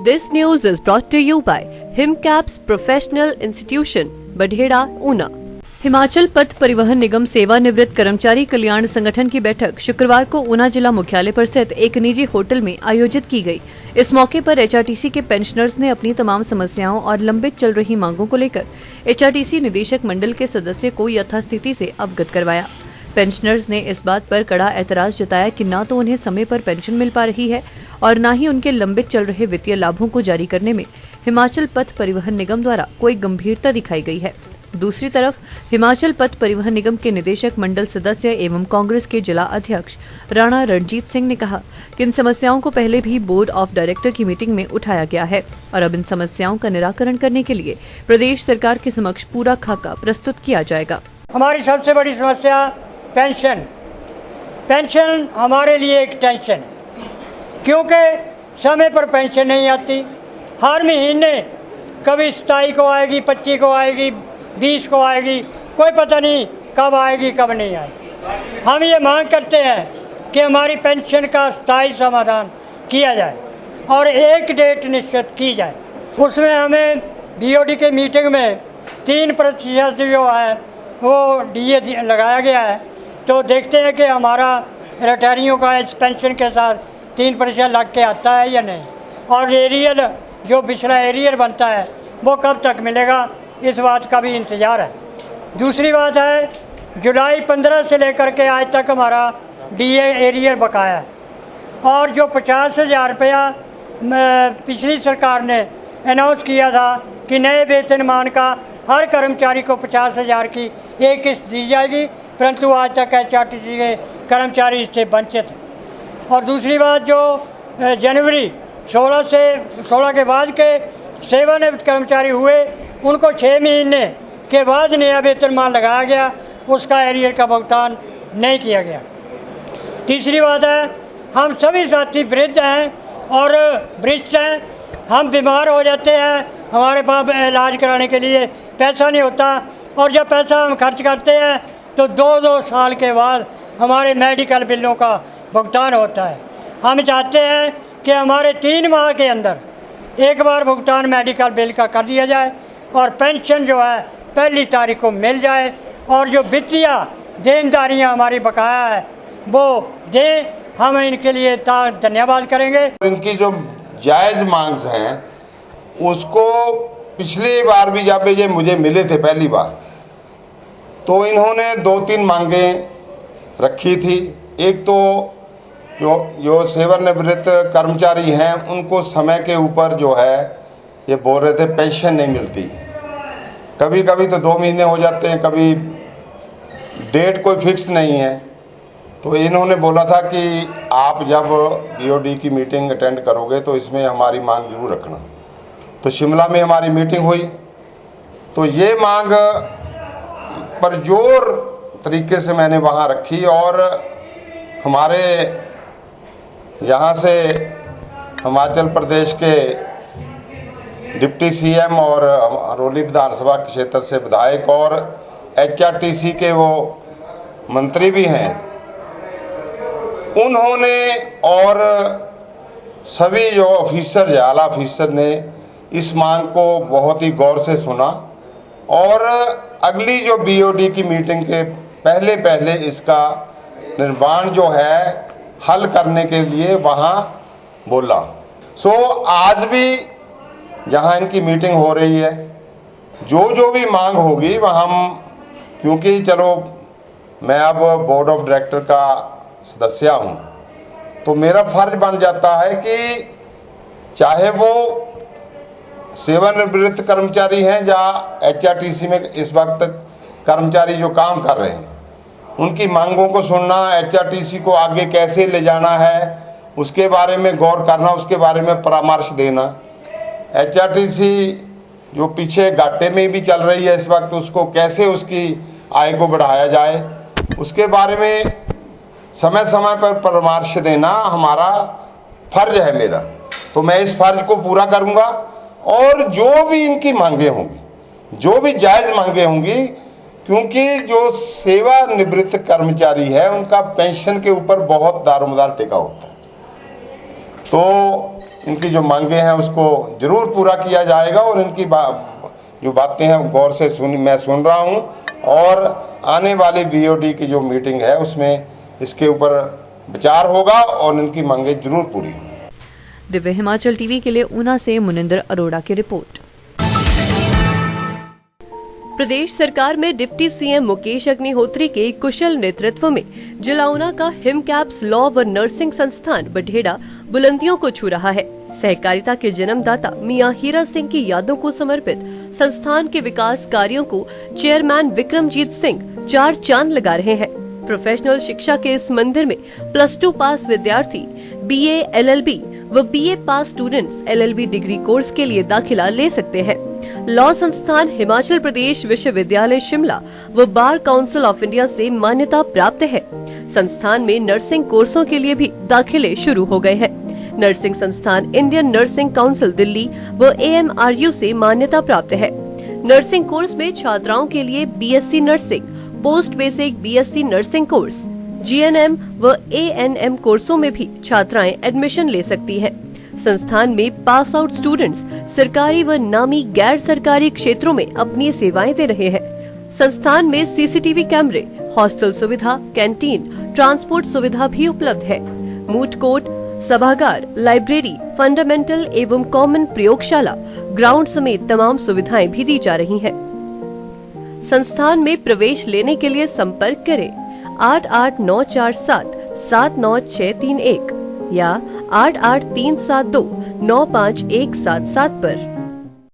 This news is brought to you by HIMCAPS Professional Institution, Badhera, Una. Himachal पथ परिवहन निगम सेवानिवृत्त कर्मचारी कल्याण संगठन की बैठक शुक्रवार को ऊना जिला मुख्यालय पर स्थित एक निजी होटल में आयोजित की गई। इस मौके पर एचआरटीसी के पेंशनर्स ने अपनी तमाम समस्याओं और लंबित चल रही मांगों को लेकर एचआरटीसी निदेशक मंडल के सदस्य को यथास्थिति से अवगत करवाया। पेंशनर्स ने इस बात पर कड़ा एतराज जताया कि न तो उन्हें समय पर पेंशन मिल पा रही है और न ही उनके लंबित चल रहे वित्तीय लाभों को जारी करने में हिमाचल पथ परिवहन निगम द्वारा कोई गंभीरता दिखाई गई है। दूसरी तरफ हिमाचल पथ परिवहन निगम के निदेशक मंडल सदस्य एवं कांग्रेस के जिला अध्यक्ष राणा रणजीत सिंह ने कहा कि इन समस्याओं को पहले भी बोर्ड ऑफ डायरेक्टर की मीटिंग में उठाया गया है और अब इन समस्याओं का निराकरण करने के लिए प्रदेश सरकार के समक्ष पूरा खाका प्रस्तुत किया जाएगा। हमारी सबसे बड़ी समस्या पेंशन हमारे लिए एक टेंशन है, क्योंकि समय पर पेंशन नहीं आती। हर महीने कभी 27 को आएगी, 25 को आएगी, 20 को आएगी, कोई पता नहीं कब आएगी कब नहीं आएगी। हम ये मांग करते हैं कि हमारी पेंशन का स्थायी समाधान किया जाए और एक डेट निश्चित की जाए। उसमें हमें बीओडी के मीटिंग में 3% जो है वो डीए लगाया गया है, तो देखते हैं कि हमारा रिटायरियों का इस पेंशन के साथ 3% लग के आता है या नहीं, और एरियर जो पिछला एरियर बनता है वो कब तक मिलेगा, इस बात का भी इंतज़ार है। दूसरी बात है, जुलाई 15 से लेकर के आज तक हमारा डीए एरियर बकाया है, और जो 50,000 रुपया पिछली सरकार ने अनाउंस किया था कि नए वेतनमान का हर कर्मचारी को 50,000 की एक किस्त दी जाएगी, परंतु आज तक एचआरटीसी के कर्मचारी इससे वंचित हैं। और दूसरी बात, जो जनवरी 16 के बाद के सेवानिवृत्त कर्मचारी हुए, उनको 6 महीने के बाद नया वेतनमान लगाया गया, उसका एरियर का भुगतान नहीं किया गया। तीसरी बात है, हम सभी साथी वृद्ध हैं और वरिष्ठ हैं, हम बीमार हो जाते हैं, हमारे पास इलाज कराने के लिए पैसा नहीं होता, और जब पैसा हम खर्च करते हैं तो 2-2 साल के बाद हमारे मेडिकल बिलों का भुगतान होता है। हम चाहते हैं कि हमारे 3 माह के अंदर एक बार भुगतान मेडिकल बिल का कर दिया जाए और पेंशन जो है 1 तारीख को मिल जाए, और जो वित्तीय देनदारियां हमारी बकाया है वो दें। हम इनके लिए धन्यवाद करेंगे। इनकी जो जायज़ मांग हैं उसको पिछली बार भी जब ये मुझे मिले थे पहली बार, तो इन्होंने 2-3 मांगें रखी थी। एक तो जो सेवानिवृत्त कर्मचारी हैं उनको समय के ऊपर जो है ये बोल रहे थे पेंशन नहीं मिलती, कभी कभी तो 2 महीने हो जाते हैं, कभी डेट कोई फिक्स नहीं है। तो इन्होंने बोला था कि आप जब बीओडी की मीटिंग अटेंड करोगे तो इसमें हमारी मांग जरूर रखना। तो शिमला में हमारी मीटिंग हुई, तो ये मांग पर जोर तरीके से मैंने वहाँ रखी, और हमारे यहाँ से हिमाचल प्रदेश के डिप्टी सीएम और हरोली विधानसभा क्षेत्र से विधायक और एचआरटीसी के वो मंत्री भी हैं, उन्होंने और सभी जो ऑफिसर आला ऑफिसर ने इस मांग को बहुत ही गौर से सुना, और अगली जो बीओडी की मीटिंग के पहले इसका निर्माण जो है हल करने के लिए वहाँ बोला। सो आज भी जहाँ इनकी मीटिंग हो रही है, जो भी मांग होगी वहाँ हम, क्योंकि चलो मैं अब बोर्ड ऑफ डायरेक्टर का सदस्य हूँ, तो मेरा फर्ज बन जाता है कि चाहे वो सेवानिवृत्त कर्मचारी हैं या एचआरटीसी में इस वक्त कर्मचारी जो काम कर रहे हैं, उनकी मांगों को सुनना, एचआरटीसी को आगे कैसे ले जाना है उसके बारे में गौर करना, उसके बारे में परामर्श देना। एचआरटीसी जो पीछे घाटे में भी चल रही है इस वक्त, उसको कैसे उसकी आय को बढ़ाया जाए उसके बारे में समय समय पर परामर्श देना हमारा फर्ज है मेरा। तो मैं इस फर्ज को पूरा करूँगा, और जो भी इनकी मांगे होंगी, जो भी जायज़ मांगे होंगी, क्योंकि जो सेवानिवृत्त कर्मचारी है उनका पेंशन के ऊपर बहुत दारोमदार टिका होता है, तो इनकी जो मांगे हैं उसको जरूर पूरा किया जाएगा और इनकी जो बातें हैं गौर से मैं सुन रहा हूं और आने वाली बीओडी की जो मीटिंग है उसमें इसके ऊपर विचार होगा और इनकी मांगे जरूर पूरी होंगी। दिव्य हिमाचल टीवी के लिए ऊना से मुनिंदर अरोड़ा की रिपोर्ट। प्रदेश सरकार में डिप्टी सीएम मुकेश अग्निहोत्री के कुशल नेतृत्व में जिला ऊना का हिमकैप्स लॉ व नर्सिंग संस्थान बठेड़ा बुलंदियों को छू रहा है। सहकारिता के जन्मदाता मियां हीरा सिंह की यादों को समर्पित संस्थान के विकास कार्यों को चेयरमैन विक्रमजीत सिंह 4 चांद लगा रहे हैं। प्रोफेशनल शिक्षा के इस मंदिर में +2 पास विद्यार्थी BA LLB व BA पास स्टूडेंट्स LLB डिग्री कोर्स के लिए दाखिला ले सकते हैं। लॉ संस्थान हिमाचल प्रदेश विश्वविद्यालय शिमला व बार काउंसिल ऑफ इंडिया से मान्यता प्राप्त है। संस्थान में नर्सिंग कोर्सों के लिए भी दाखिले शुरू हो गए हैं। नर्सिंग संस्थान इंडियन नर्सिंग काउंसिल दिल्ली व AMRU से मान्यता प्राप्त है। नर्सिंग कोर्स में छात्राओं के लिए BSc nursing, post basic BSc nursing course, GNM व ANM कोर्सों में भी छात्राएं एडमिशन ले सकती हैं। संस्थान में पास आउट स्टूडेंट्स सरकारी व नामी गैर सरकारी क्षेत्रों में अपनी सेवाएं दे रहे हैं। संस्थान में CCTV कैमरे, हॉस्टल सुविधा, कैंटीन, ट्रांसपोर्ट सुविधा भी उपलब्ध है। मूट कोर्ट, सभागार, लाइब्रेरी, फंडामेंटल एवं कॉमन प्रयोगशाला, ग्राउंड समेत तमाम सुविधाएं भी दी जा रही हैं। संस्थान में प्रवेश लेने के लिए संपर्क करें 8894779631 या 8837295177 पर।